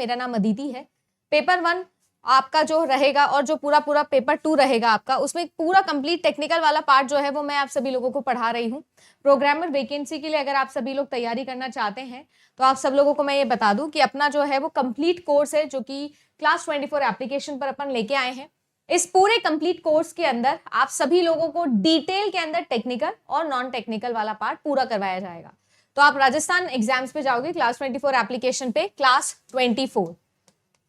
मेरा नाम अदिति है। पेपर 1 आपका जो रहेगा और जो पूरा पेपर 2 रहेगा आपका, उसमें पूरा कंप्लीट टेक्निकल वाला पार्ट जो है वो मैं आप सभी लोगों को पढ़ा रही हूँ। प्रोग्रामर वैकेंसी के लिए अगर आप सभी लोग तैयारी करना चाहते हैं तो आप सब लोगों को मैं ये बता दूं कि अपना जो है वो कंप्लीट कोर्स है, जो कि क्लास 24 एप्लीकेशन पर अपन लेके आए हैं। इस पूरे कंप्लीट कोर्स के अंदर आप सभी लोगों को डिटेल के अंदर टेक्निकल और नॉन टेक्निकल वाला पार्ट पूरा करवाया जाएगा। तो आप राजस्थान एग्जाम्स पे जाओगे क्लास 24 एप्लीकेशन पे, क्लास 24,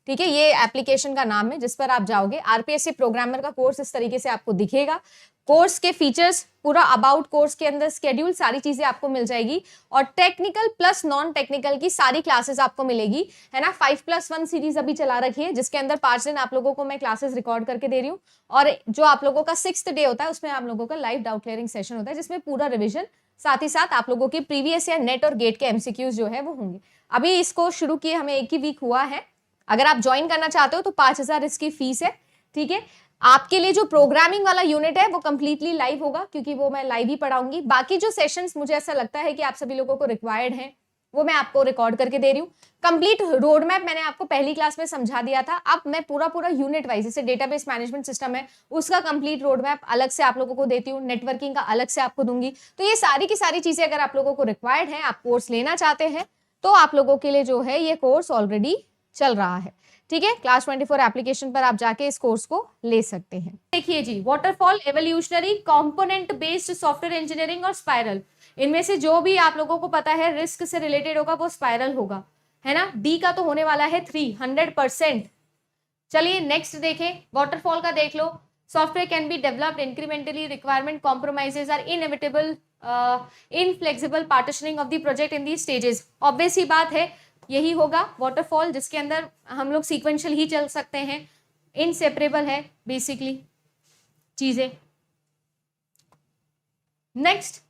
ठीक है, ये एप्लीकेशन का नाम है जिस पर आप जाओगे। आरपीएससी प्रोग्रामर का कोर्स इस तरीके से आपको दिखेगा। कोर्स के फीचर्स, पूरा अबाउट कोर्स के अंदर स्केड्यूल, सारी चीजें आपको मिल जाएगी और टेक्निकल प्लस नॉन टेक्निकल की सारी क्लासेस आपको मिलेगी, है ना। 5+1 सीरीज अभी चला रखी है, जिसके अंदर 5 दिन आप लोगों को मैं क्लासेस रिकॉर्ड करके दे रही हूँ और जो आप लोगों का 6th डे होता है उसमें आप लोगों का लाइव डाउट क्लियरिंग सेशन होता है, जिसमें पूरा रिविजन, साथ ही साथ आप लोगों की प्रीवियस या नेट और गेट के एमसीक्यूज जो है वो होंगे। अभी इसको शुरू किए हमें 1 ही वीक हुआ है। अगर आप ज्वाइन करना चाहते हो तो 5,000 इसकी फीस है, ठीक है। आपके लिए जो प्रोग्रामिंग वाला यूनिट है वो कंप्लीटली लाइव होगा, क्योंकि वो मैं लाइव ही पढ़ाऊंगी। बाकी जो सेशंस मुझे ऐसा लगता है कि आप सभी लोगों को रिक्वायर्ड हैं, वो मैं आपको रिकॉर्ड करके दे रही हूँ। कंप्लीट रोड मैप मैंने आपको पहली क्लास में समझा दिया था। अब मैं पूरा यूनिट वाइज, जैसे डेटाबेस मैनेजमेंट सिस्टम है उसका कंप्लीट रोड मैप अलग से आप लोगों को देती हूँ, नेटवर्किंग का अलग से आपको दूंगी। तो ये सारी की सारी चीजें अगर आप लोगों को रिक्वायर्ड है, आप कोर्स लेना चाहते हैं, तो आप लोगों के लिए जो है ये कोर्स ऑलरेडी चल रहा है, ठीक है। क्लास 24 एप्लीकेशन पर आप जाके इस कोर्स को ले सकते हैं। देखिए जी, waterfall, evolutionary, component based software engineering और स्पाइरल, इनमें से जो भी आप लोगों को पता है रिस्क से रिलेटेड होगा वो स्पाइरल होगा, है ना। डी का तो होने वाला है 300%। चलिए नेक्स्ट देखें, वाटरफॉल का देख लो। Software can be developed incrementally, requirement compromises are inevitable, inflexible partitioning of the project in the stages. Obvious ही बात है, यही होगा वाटरफॉल, जिसके अंदर हम लोग सीक्वेंशियल ही चल सकते हैं, इनसेपरेबल है बेसिकली चीजें। Next,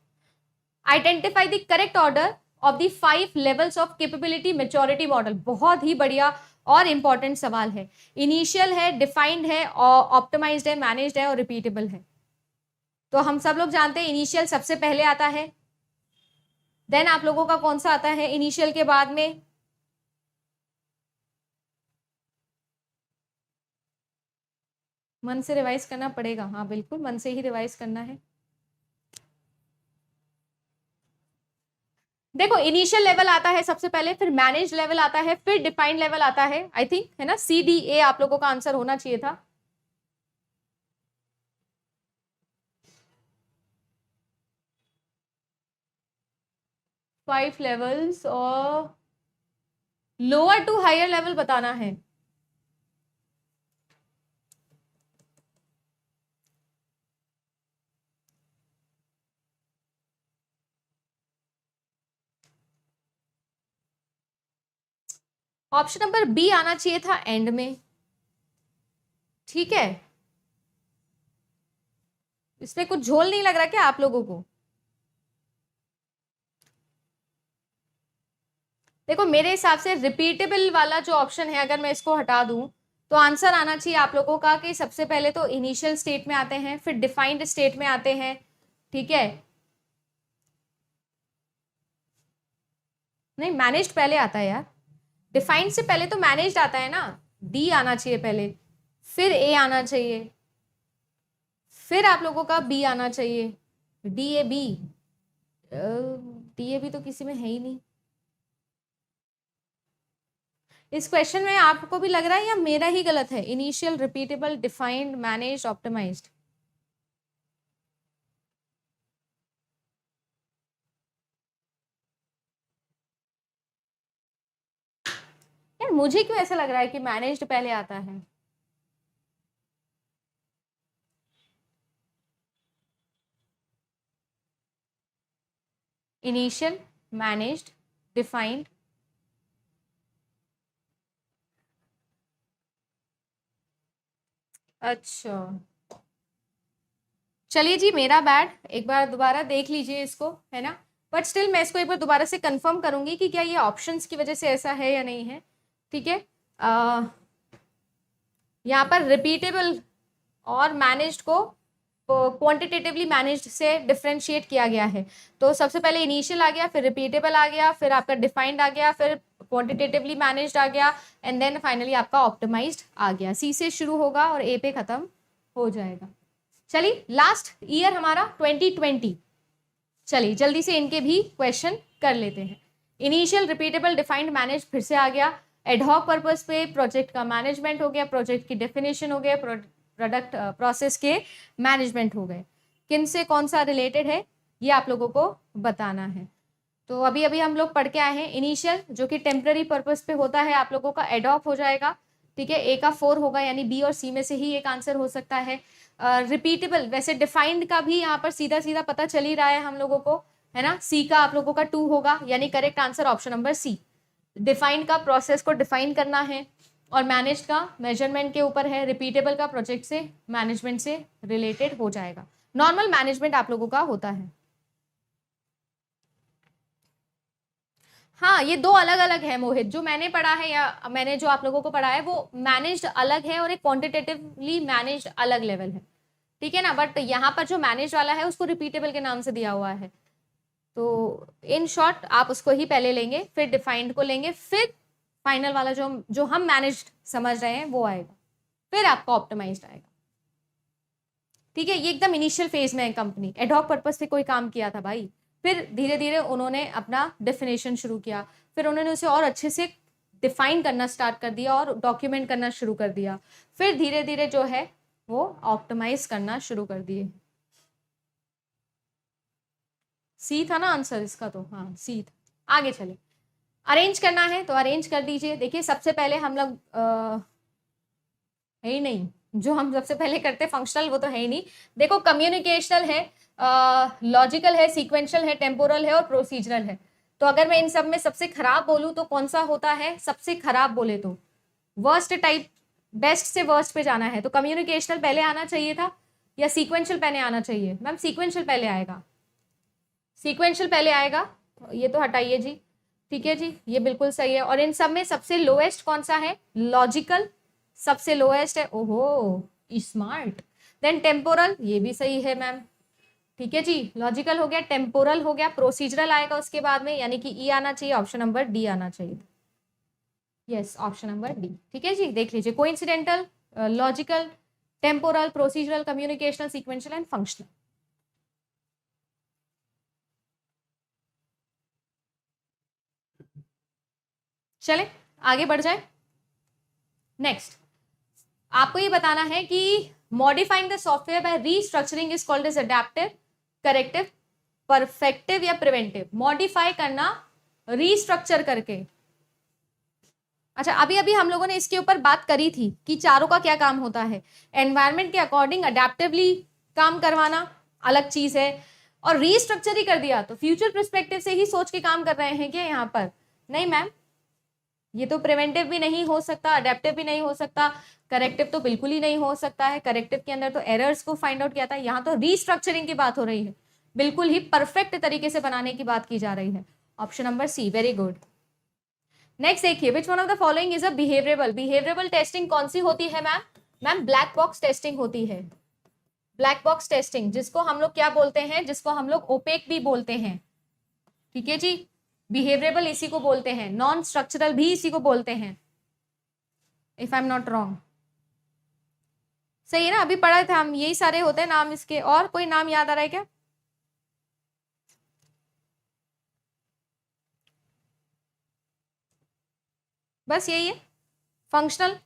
identify the correct order of the 5 levels of capability maturity model. बहुत ही बढ़िया और इंपॉर्टेंट सवाल है। इनिशियल है, डिफाइंड है, ऑप्टिमाइज्ड है, मैनेज्ड है और रिपीटेबल है। तो हम सब लोग जानते हैं इनिशियल सबसे पहले आता है, देन आप लोगों का कौन सा आता है इनिशियल के बाद में, मन से रिवाइज करना पड़ेगा, हाँ बिल्कुल मन से ही रिवाइज करना है। देखो, इनिशियल लेवल आता है सबसे पहले, फिर मैनेज लेवल आता है, फिर डिफाइंड लेवल आता है, आई थिंक, है ना। CDA आप लोगों का आंसर होना चाहिए था। फाइव लेवल्स और लोअर टू हायर लेवल बताना है। ऑप्शन नंबर बी आना चाहिए था एंड में, ठीक है। इसमें कुछ झोल नहीं लग रहा क्या आप लोगों को? देखो, मेरे हिसाब से रिपीटेबल वाला जो ऑप्शन है, अगर मैं इसको हटा दूं तो आंसर आना चाहिए आप लोगों का कि सबसे पहले तो इनिशियल स्टेट में आते हैं, फिर डिफाइंड स्टेट में आते हैं, ठीक है। नहीं, मैनेज्ड पहले आता है यार, डिफाइंड से पहले तो मैनेज्ड आता है ना। डी आना चाहिए पहले, फिर ए आना चाहिए, फिर आप लोगों का बी आना चाहिए। DAB, DAB तो किसी में है ही नहीं। इस क्वेश्चन में आपको भी लग रहा है या मेरा ही गलत है? Initial, repeatable, defined, managed, optimised. यार मुझे क्यों ऐसा लग रहा है कि मैनेज्ड पहले आता है? इनिशियल, मैनेज्ड, डिफाइंड, अच्छा चलिए जी, मेरा बैड, एक बार दोबारा देख लीजिए इसको, है ना। बट स्टिल मैं इसको एक बार दोबारा से कंफर्म करूंगी कि क्या ये ऑप्शंस की वजह से ऐसा है या नहीं है, ठीक है। यहाँ पर रिपीटेबल और मैनेज्ड को क्वांटिटेटिवली मैनेज्ड से डिफरेंशिएट किया गया है। तो सबसे पहले इनिशियल आ गया, फिर रिपीटेबल आ गया, फिर आपका डिफाइंड आ गया, फिर क्वांटिटेटिवली मैनेज्ड आ गया, एंड देन फाइनली आपका ऑप्टिमाइज्ड आ गया। सी से शुरू होगा और ए पे खत्म हो जाएगा। चलिए लास्ट ईयर हमारा 2020, चलिए जल्दी से इनके भी क्वेश्चन कर लेते हैं। इनिशियल, रिपीटेबल, डिफाइंड, मैनेज फिर से आ गया। एडहॉक पर्पस पे प्रोजेक्ट का मैनेजमेंट हो गया, प्रोजेक्ट की डेफिनेशन हो गया, प्रोडक्ट प्रोसेस के मैनेजमेंट हो गए। किन से कौन सा रिलेटेड है ये आप लोगों को बताना है। तो अभी अभी हम लोग पढ़ के आए हैं इनिशियल, जो कि टेम्पररी पर्पस पे होता है आप लोगों का, एडॉप हो जाएगा, ठीक है। ए का 4 होगा, यानी बी और सी में से ही एक आंसर हो सकता है। रिपीटेबल, वैसे डिफाइंड का भी यहाँ पर सीधा सीधा पता चल ही रहा है हम लोगों को, है ना। सी का आप लोगों का 2 होगा, यानी correct answer option number C. Defined का प्रोसेस को डिफाइन करना है, और मैनेज का मेजरमेंट के ऊपर है, रिपीटेबल का प्रोजेक्ट से मैनेजमेंट से रिलेटेड हो जाएगा। नॉर्मल मैनेजमेंट आप लोगों का होता है। हाँ, ये दो अलग अलग है मोहित, जो मैंने पढ़ा है या मैंने जो आप लोगों को पढ़ा है वो मैनेज्ड अलग है और एक क्वांटिटेटिवली मैनेज्ड अलग लेवल है, ठीक है ना। बट यहाँ पर जो मैनेज वाला है उसको रिपीटेबल के नाम से दिया हुआ है। तो इन शॉर्ट आप उसको ही पहले लेंगे, फिर डिफाइंड को लेंगे, फिर फाइनल वाला जो हम मैनेज्ड समझ रहे हैं वो आएगा, फिर आपका ऑप्टिमाइज्ड आएगा, ठीक है। ये एकदम इनिशियल फेज में है कंपनी, एडहॉक पर्पस से कोई काम किया था भाई, फिर धीरे धीरे उन्होंने अपना डेफिनेशन शुरू किया, फिर उन्होंने उसे और अच्छे से डिफाइन करना स्टार्ट कर दिया और डॉक्यूमेंट करना शुरू कर दिया, फिर धीरे धीरे जो है वो ऑप्टिमाइज करना शुरू कर दिए। सी था ना आंसर इसका, तो हाँ सी था। आगे चले, अरेंज करना है तो अरेंज कर दीजिए। देखिए सबसे पहले हम लोग है ही नहीं, जो हम सबसे पहले करते फंक्शनल वो तो है ही नहीं। देखो कम्युनिकेशनल है, लॉजिकल है, सीक्वेंशियल है, टेम्पोरल है और प्रोसीजरल है। तो अगर मैं इन सब में सबसे खराब बोलूं तो कौन सा होता है सबसे खराब, बोले तो वर्स्ट टाइप, बेस्ट से वर्स्ट पे जाना है तो कम्युनिकेशनल पहले आना चाहिए था या सीक्वेंशियल पहले आना चाहिए। मैम सीक्वेंशियल पहले आएगा, सीक्वेंशियल पहले आएगा, ये तो हटाइए जी, ठीक है जी, ये बिल्कुल सही है। और इन सब में सबसे लोएस्ट कौन सा है, लॉजिकल सबसे लोएस्ट है, ओहो स्मार्ट। देन टेम्पोरल, ये भी सही है मैम, ठीक है जी, लॉजिकल हो गया, टेम्पोरल हो गया, प्रोसीजरल आएगा उसके बाद में, यानी कि ई आना चाहिए, ऑप्शन नंबर डी आना चाहिए। यस, ऑप्शन नंबर डी, ठीक है जी। देख लीजिए, coincidental, logical, temporal, procedural, communicational, sequential and functional. चले आगे बढ़ जाए। नेक्स्ट आपको ये बताना है कि modifying the software by restructuring is called as adaptive, corrective, perfective या प्रिवेंटिव। मॉडिफाई करना रीस्ट्रक्चर करके। अच्छा, अभी अभी हम लोगों ने इसके ऊपर बात करी थी कि चारों का क्या काम होता है। एनवायरमेंट के अकॉर्डिंग अडेप्टिवली काम करवाना अलग चीज है, और रीस्ट्रक्चर ही कर दिया तो फ्यूचर पर्सपेक्टिव से ही सोच के काम कर रहे हैं क्या यहाँ पर? नहीं मैम, ये तो प्रिवेंटिव भी नहीं हो सकता, अडेप्टिव भी नहीं हो सकता, करेक्टिव तो बिल्कुल ही नहीं हो सकता है। करेक्टिव के अंदर तो एरर्स को फाइंड आउट किया था, यहाँ तो रीस्ट्रक्चरिंग की बात हो रही है, बिल्कुल ही परफेक्ट तरीके से बनाने की बात की जा रही है। Option number C, very good. Next देखिए, which one of the following is a behavioural. Behavioural testing कौन सी होती है ma'am? Ma'am black box testing होती है। ब्लैक बॉक्स टेस्टिंग, जिसको हम लोग क्या बोलते हैं, जिसको हम लोग ओपेक भी बोलते हैं, ठीक है जी। बिहेवियरेबल इसी को बोलते हैं, नॉन स्ट्रक्चरल भी इसी को बोलते हैं, if I am not wrong. सही है ना, अभी पढ़ा था हम, यही सारे होते हैं नाम इसके। और कोई नाम याद आ रहा है क्या? बस यही है, फंक्शनल,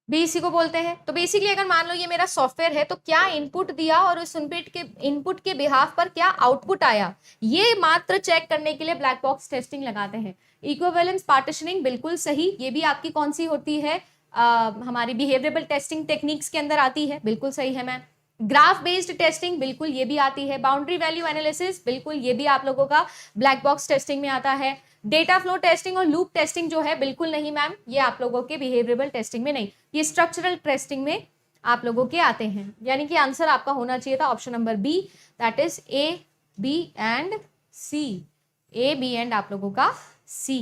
भी इसी को बोलते हैं। तो बेसिकली अगर मान लो ये मेरा सॉफ्टवेयर है, तो क्या इनपुट दिया और उस इनपुट के बिहाफ पर क्या आउटपुट आया, ये मात्र चेक करने के लिए ब्लैक बॉक्स टेस्टिंग लगाते हैं। इक्विवेलेंस पार्टीशनिंग बिल्कुल सही, ये भी आपकी कौन सी होती है, हमारी बिहेवियरेबल टेस्टिंग टेक्निक्स के अंदर आती है, बिल्कुल सही है मैम। ग्राफ बेस्ड टेस्टिंग बिल्कुल ये भी आती है। बाउंड्री वैल्यू एनालिसिस बिल्कुल ये भी आप लोगों का ब्लैक बॉक्स टेस्टिंग में आता है। डेटा फ्लो टेस्टिंग और लूप टेस्टिंग जो है बिल्कुल नहीं मैम, ये आप लोगों के बिहेवियरेबल टेस्टिंग में नहीं, ये स्ट्रक्चरल टेस्टिंग में आप लोगों के आते हैं। यानी कि आंसर आपका होना चाहिए था option number B, that is A, B and C. A, B and आप लोगों का C.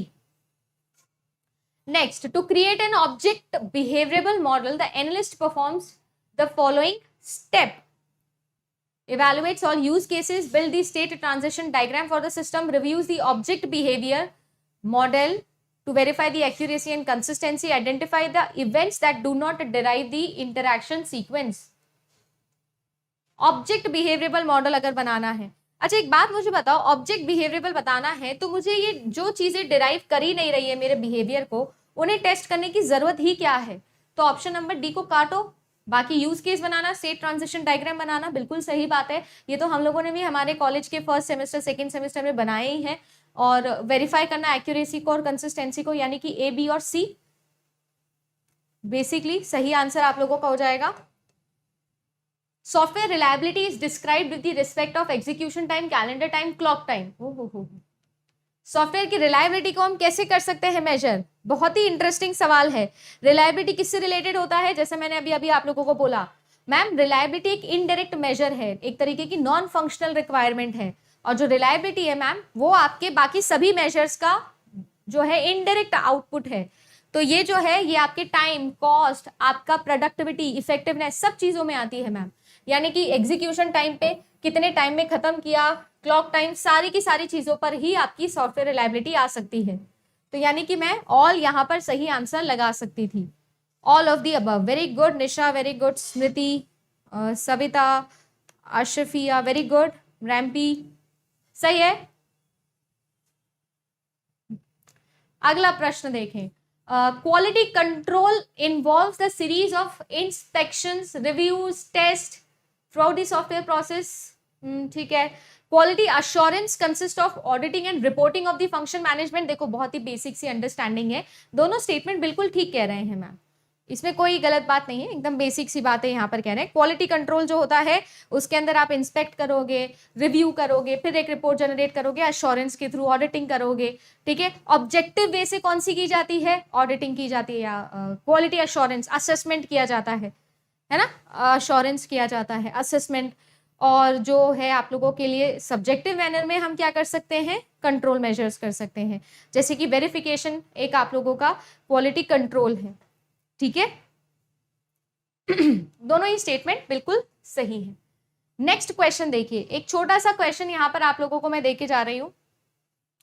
Next, to create an object behavioural model the analyst performs the following step evaluates all use cases, build the state transition diagram for the system, reviews the object behavior model to verify the accuracy and consistency, identify the events that do not derive the interaction sequence. Object behavioural model अगर बनाना है, अच्छा एक बात मुझे बताओ, object behavioural बताना है तो मुझे ये जो चीजें डिराइव कर ही नहीं रही है मेरे बिहेवियर को, उन्हें टेस्ट करने की जरूरत ही क्या है? तो ऑप्शन नंबर डी को काटो। बाकी यूज केस बनाना, स्टेट ट्रांजिशन डायग्राम बनाना, बिल्कुल सही बात है। ये तो हम लोगों ने भी हमारे कॉलेज के फर्स्ट सेमेस्टर सेकेंड सेमेस्टर में बनाए ही हैं। और वेरीफाई करना एक्यूरेसी को और कंसिस्टेंसी को, यानी कि ए, बी और सी। बेसिकली सही आंसर आप लोगों का हो जाएगा। Software reliability is described with the respect of execution time, calendar time, clock time. Software की रिलायबिलिटी को हम कैसे कर सकते हैं मेजर? बहुत ही इंटरेस्टिंग सवाल है। रिलायबिलिटी किससे रिलेटेड होता है? जैसे मैंने अभी अभी आप लोगों को बोला, मैम रिलायबिलिटी एक इनडायरेक्ट मेजर है, एक तरीके की नॉन फंक्शनल रिक्वायरमेंट है। और जो रिलायबिलिटी है मैम, वो आपके बाकी सभी मेजर्स का जो है इनडायरेक्ट आउटपुट है। तो ये जो है ये आपके टाइम, कॉस्ट, आपका प्रोडक्टिविटी, इफेक्टिवनेस, सब चीजों में आती है मैम। यानी कि एग्जीक्यूशन टाइम पे कितने टाइम में खत्म किया, क्लॉक टाइम, सारी की सारी चीजों पर ही आपकी सॉफ्टवेयर रिलायबिलिटी आ सकती है। तो यानी कि मैं ऑल यहाँ पर सही आंसर लगा सकती थी, all of the above. Very good Nisha, very good Smriti, Savita, Ashrafiya, very good, Rampi, सही है। अगला प्रश्न देखें। Quality control involves the series of inspections, reviews, test throughout the software process. ठीक है। Quality assurance consist of auditing and reporting of the function management. देखो बहुत ही basic सी understanding है, दोनों स्टेटमेंट बिल्कुल ठीक कह रहे हैं मैम, इसमें कोई गलत बात नहीं है, एकदम बेसिक सी बातें यहाँ पर कह रहे हैं। क्वालिटी कंट्रोल जो होता है उसके अंदर आप इंस्पेक्ट करोगे, रिव्यू करोगे, फिर एक रिपोर्ट जनरेट करोगे, अश्योरेंस के थ्रू ऑडिटिंग करोगे। ठीक है। ऑब्जेक्टिव वे से कौन सी की जाती है? ऑडिटिंग की जाती है, या क्वालिटी अश्योरेंस असेसमेंट किया जाता है ना, अश्योरेंस किया जाता है, असेसमेंट। और जो है आप लोगों के लिए सब्जेक्टिव मैनर में हम क्या कर सकते हैं? कंट्रोल मेजर्स कर सकते हैं, जैसे कि वेरिफिकेशन एक आप लोगों का क्वालिटी कंट्रोल है। ठीक है। दोनों ही स्टेटमेंट बिल्कुल सही है। नेक्स्ट क्वेश्चन देखिए, एक छोटा सा क्वेश्चन यहां पर आप लोगों को मैं देके जा रही हूं।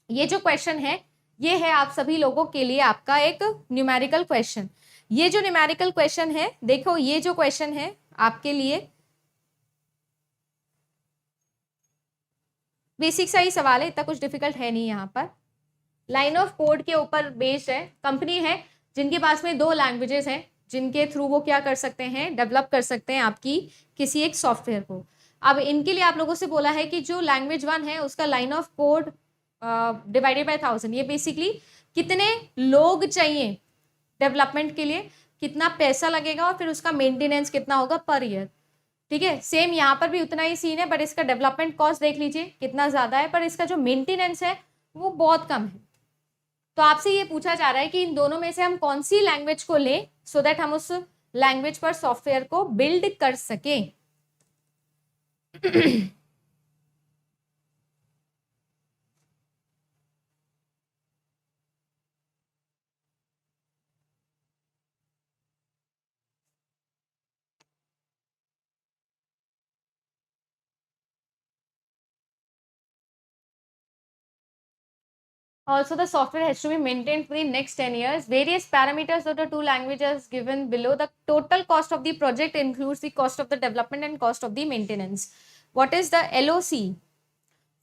ये जो क्वेश्चन है ये है आप सभी लोगों के लिए आपका एक न्यूमेरिकल क्वेश्चन। ये जो न्यूमेरिकल क्वेश्चन है, देखो ये जो क्वेश्चन है आपके लिए बेसिक सा ही सवाल है, इतना कुछ डिफिकल्ट है नहीं। यहाँ पर लाइन ऑफ कोड के ऊपर बेस्ड है। कंपनी है जिनके पास में 2 लैंग्वेजेस हैं, जिनके थ्रू वो क्या कर सकते हैं? डेवलप कर सकते हैं आपकी किसी एक सॉफ्टवेयर को। अब इनके लिए आप लोगों से बोला है कि जो लैंग्वेज 1 है उसका line of code divided by 1000, ये बेसिकली कितने लोग चाहिए डेवलपमेंट के लिए, कितना पैसा लगेगा और फिर उसका मेंटेनेंस कितना होगा पर ईयर। ठीक है। सेम यहाँ पर भी उतना ही सीन है, बट इसका डेवलपमेंट कॉस्ट देख लीजिए कितना ज्यादा है, पर इसका जो मेंटेनेंस है वो बहुत कम है। तो आपसे ये पूछा जा रहा है कि इन दोनों में से हम कौन सी लैंग्वेज को लें सो दैट हम उस लैंग्वेज पर सॉफ्टवेयर को बिल्ड कर सकें। Also, the software has to be maintained for the next 10 years. Various parameters of the 2 languages given below. The total cost of the project includes the cost of the development and cost of the maintenance. What is the LOC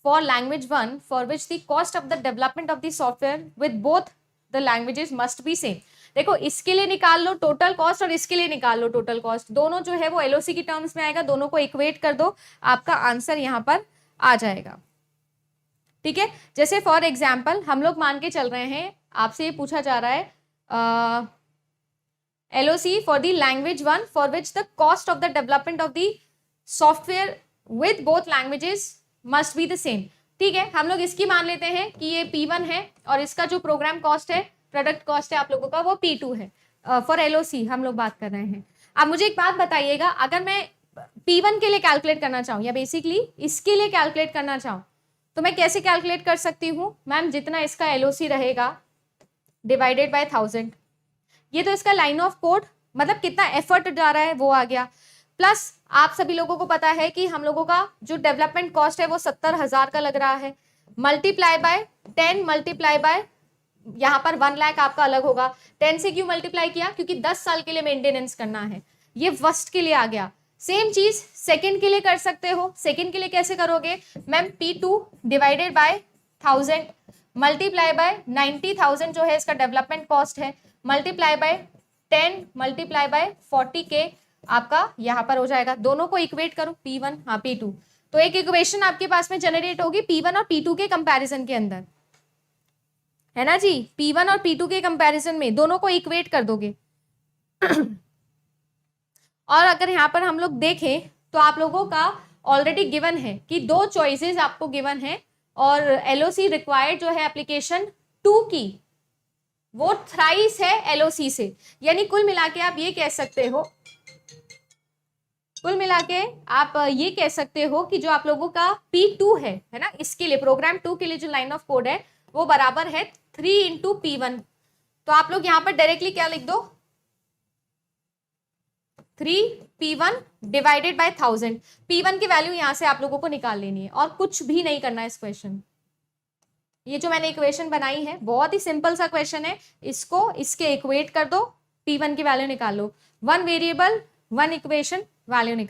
for language 1 for which the cost of the development of the software with both the languages must be same? देखो इसके लिए निकाल लो total cost और इसके लिए निकाल लो total cost, दोनों जो है वो LOC की टर्म्स में आएगा, दोनों को इक्वेट कर दो, आपका आंसर यहाँ पर आ जाएगा। ठीक है। जैसे फॉर एग्जाम्पल हम लोग मान के चल रहे हैं, आपसे ये पूछा जा रहा है LOC for the language 1 for which the cost of the development of the software with both languages must be the same. ठीक है। हम लोग इसकी मान लेते हैं कि ये P1 है और इसका जो प्रोग्राम कॉस्ट है, प्रोडक्ट कॉस्ट है आप लोगों का, वो P2 है। फॉर LOC हम लोग बात कर रहे हैं। अब मुझे एक बात बताइएगा, अगर मैं P1 के लिए कैलकुलेट करना चाहूँ या बेसिकली इसके लिए कैलकुलेट करना चाहूँ तो मैं कैसे कैलकुलेट कर सकती हूँ? मैम जितना इसका LOC रहेगा डिवाइडेड बाय 1000, ये तो इसका लाइन ऑफ कोड मतलब कितना एफर्ट जा रहा है वो आ गया। प्लस आप सभी लोगों को पता है कि हम लोगों का जो डेवलपमेंट कॉस्ट है वो 70,000 का लग रहा है, मल्टीप्लाई बाय 10 मल्टीप्लाई बाय यहाँ पर 1 लाख आपका अलग होगा। 10 से क्यों मल्टीप्लाई किया, क्योंकि 10 साल के लिए मेंटेनेंस करना है, ये फर्स्ट के लिए आ गया। सेम चीज सेकंड के लिए कर सकते हो। सेकंड के लिए कैसे करोगे ma'am, P2 divided by 1000 multiply by 90,000 जो है इसका डेवलपमेंट कॉस्ट है, multiply by 10 multiply by 40K आपका यहाँ पर हो जाएगा। दोनों को इक्वेट करो, P1 हाँ P2, तो एक इक्वेशन आपके पास में जनरेट होगी P1 और P2 के कंपैरिजन के अंदर, है ना जी। P1 और P2 के कंपैरिजन में दोनों को इक्वेट कर दोगे। और अगर यहाँ पर हम लोग देखें तो आप लोगों का ऑलरेडी गिवन है कि 2 चॉइसेस आपको गिवन है, और एलओसी रिक्वायर्ड जो है एप्लीकेशन 2 की वो थ्राइस है एलओसी से, यानी कुल मिला के आप ये कह सकते हो, कुल मिला के आप ये कह सकते हो कि जो आप लोगों का P2 है ना, इसके लिए प्रोग्राम 2 के लिए जो लाइन ऑफ कोड है वो बराबर है 3 इंटू P1। तो आप लोग यहाँ पर डायरेक्टली क्या लिख दो, 3P1 डिवाइडेड बाय 1000। P1 की वैल्यू यहां से आप लोगों को निकाल लेनी है और कुछ भी नहीं करना है इस क्वेश्चन। ये जो मैंने इक्वेशन बनाई है बहुत ही सिंपल सा क्वेश्चन है, इसको इसके इक्वेट कर दो, P1 की वैल्यू निकाल लो। 1 वेरिएबल 1 इक्वेशन, वैल्यू निकाल